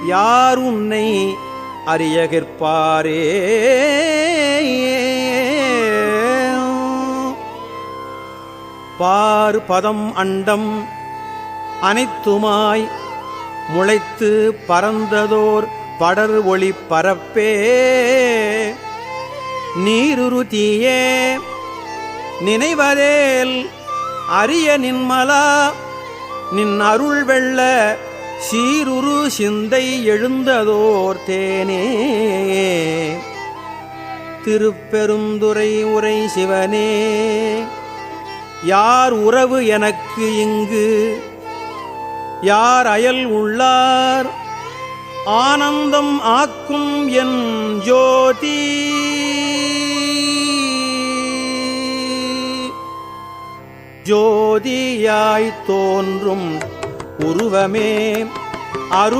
யார் உன்னை அறியகிற்பாரே. பார் பதம் அண்டம் அனைத்துமாய் முளைத்து பறந்ததோர் படர் ஒளி பரப்பே. நீருரு தீயே நினைவதேல் அரிய நின்மலா நின் அருள் வெள்ள சீருரு சிந்தை எழுந்ததோர் தேனே. திருப்பெருந்துறை உரை சிவனே, யார் உறவு எனக்கு இங்கு, யார் அயல் உள்ளார், ஆனந்தம் ஆக்கும் என் ஜோதி. ஜோதியாய் தோன்றும் உருவமே அரு